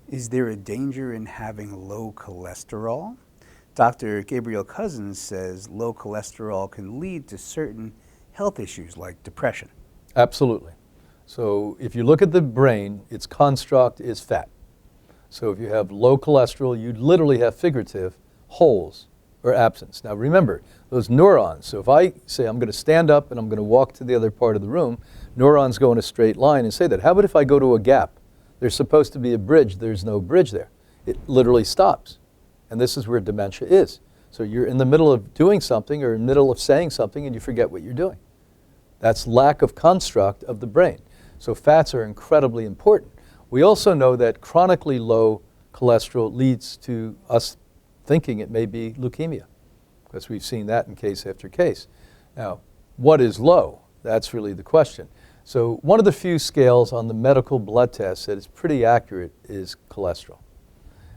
Is there a danger in having low cholesterol? Dr. Gabriel Cousins says low cholesterol can lead to certain health issues like depression. Absolutely. So if you look at the brain, its construct is fat. So if you have low cholesterol, you literally have figurative holes or absence. Now remember, those neurons, so if I say I'm going to stand up and I'm going to walk to the other part of the room, neurons go in a straight line and say that. How about if I go to a gap? There's supposed to be a bridge. There's no bridge there. It literally stops. And this is where dementia is. So you're in the middle of doing something or in the middle of saying something and you forget what you're doing. That's lack of construct of the brain. So fats are incredibly important. We also know that chronically low cholesterol leads to us thinking it may be leukemia, because we've seen that in case after case. Now, what is low? That's really the question. So one of the few scales on the medical blood test that is pretty accurate is cholesterol.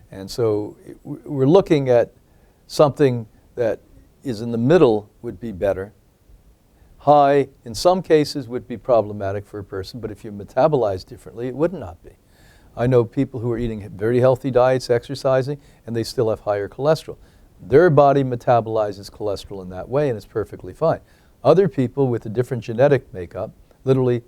And so we're looking at something that is in the middle would be better. High, in some cases, would be problematic for a person, but if you metabolize differently, it would not be. I know people who are eating very healthy diets, exercising, and they still have higher cholesterol. Their body metabolizes cholesterol in that way, and it's perfectly fine. Other people with a different genetic makeup, literally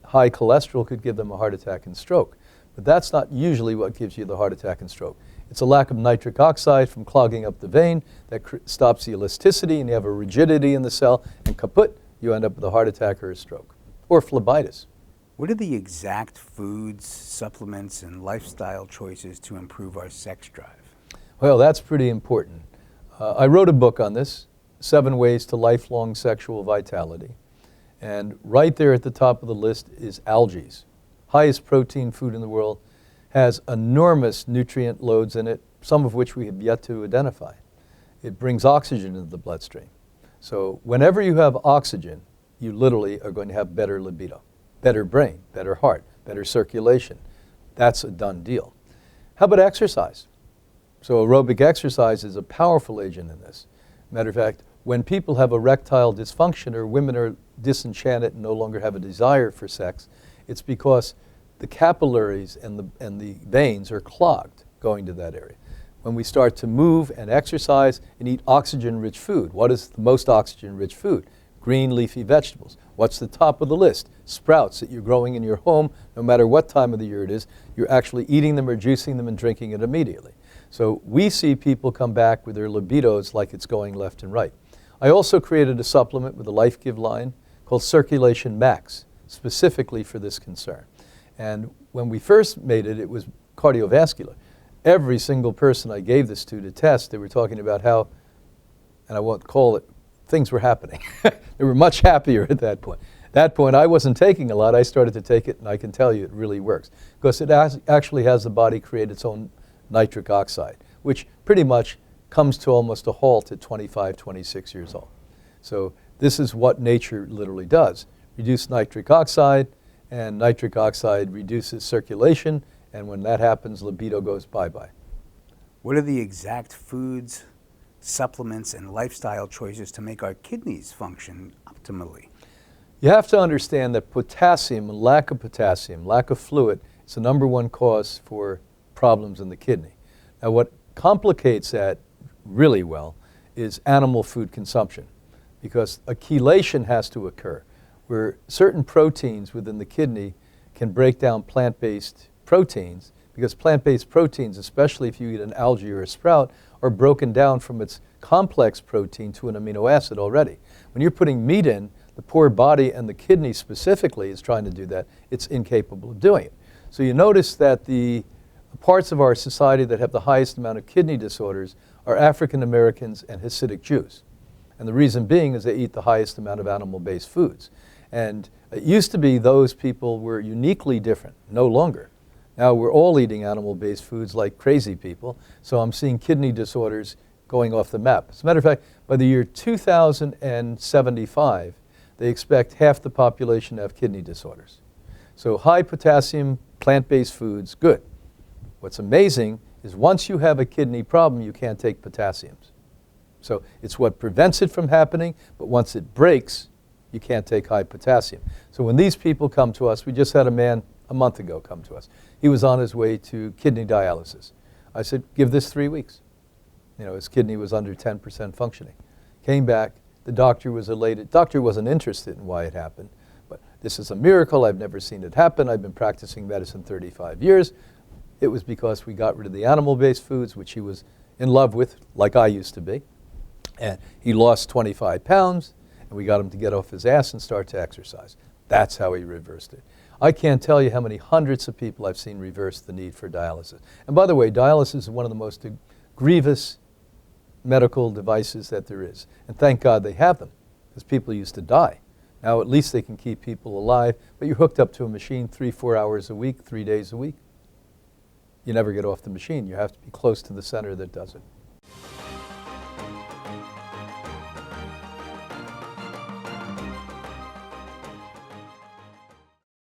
high cholesterol could give them a heart attack and stroke. But that's not usually what gives you the heart attack and stroke. It's a lack of nitric oxide from clogging up the vein that stops the elasticity, and you have a rigidity in the cell, and kaput, you end up with a heart attack or a stroke, or phlebitis. What are the exact foods, supplements, and lifestyle choices to improve our sex drive? Well, that's pretty important. I wrote a book on this, 7 Ways to Lifelong Sexual Vitality. And right there at the top of the list is algae. Highest protein food in the world, has enormous nutrient loads in it, some of which we have yet to identify. It brings oxygen into the bloodstream. So whenever you have oxygen, you literally are going to have better libido, better brain, better heart, better circulation. That's a done deal. How about exercise? So aerobic exercise is a powerful agent in this. Matter of fact, when people have erectile dysfunction or women are disenchanted and no longer have a desire for sex, it's because the capillaries and the veins are clogged going to that area. When we start to move and exercise and eat oxygen-rich food, what is the most oxygen-rich food? Green leafy vegetables. What's the top of the list? Sprouts that you're growing in your home, no matter what time of the year it is, you're actually eating them or juicing them and drinking it immediately. So we see people come back with their libidos like it's going left and right. I also created a supplement with a Life Give line called Circulation Max, specifically for this concern. And when we first made it, it was cardiovascular. Every single person I gave this to test, they were talking about how, and I won't call it, things were happening. They were much happier at that point. At that point, I wasn't taking a lot. I started to take it, and I can tell you it really works. Because it actually has the body create its own nitric oxide, which pretty much comes to almost a halt at 25, 26 years old. So this is what nature literally does. Reduce nitric oxide, and nitric oxide reduces circulation, and when that happens, libido goes bye-bye. What are the exact foods, supplements, and lifestyle choices to make our kidneys function optimally? You have to understand that potassium, lack of fluid, is the number 1 cause for problems in the kidney. Now what complicates that really well is animal food consumption, because a chelation has to occur, where certain proteins within the kidney can break down plant-based proteins, because plant-based proteins, especially if you eat an algae or a sprout, are broken down from its complex protein to an amino acid already. When you're putting meat in, the poor body, and the kidney specifically is trying to do that, it's incapable of doing it. So you notice that the parts of our society that have the highest amount of kidney disorders are African Americans and Hasidic Jews. And the reason being is they eat the highest amount of animal-based foods. And it used to be those people were uniquely different, no longer. Now we're all eating animal-based foods like crazy people, so I'm seeing kidney disorders going off the map. As a matter of fact, by the year 2075, they expect half the population to have kidney disorders. So high potassium, plant-based foods, good. What's amazing is once you have a kidney problem, you can't take potassiums. So it's what prevents it from happening, but once it breaks, you can't take high potassium. So when these people come to us, we just had a man a month ago come to us. He was on his way to kidney dialysis. I said, give this 3 weeks. You know, his kidney was under 10% functioning. Came back, the doctor was elated. Doctor wasn't interested in why it happened, but this is a miracle. I've never seen it happen. I've been practicing medicine 35 years. It was because we got rid of the animal-based foods, which he was in love with, like I used to be. And he lost 25 pounds, and we got him to get off his ass and start to exercise. That's how he reversed it. I can't tell you how many hundreds of people I've seen reverse the need for dialysis. And by the way, dialysis is one of the most grievous medical devices that there is. And thank God they have them, because people used to die. Now at least they can keep people alive, but you're hooked up to a machine 3-4 hours a week, 3 days a week. You never get off the machine. You have to be close to the center that does it.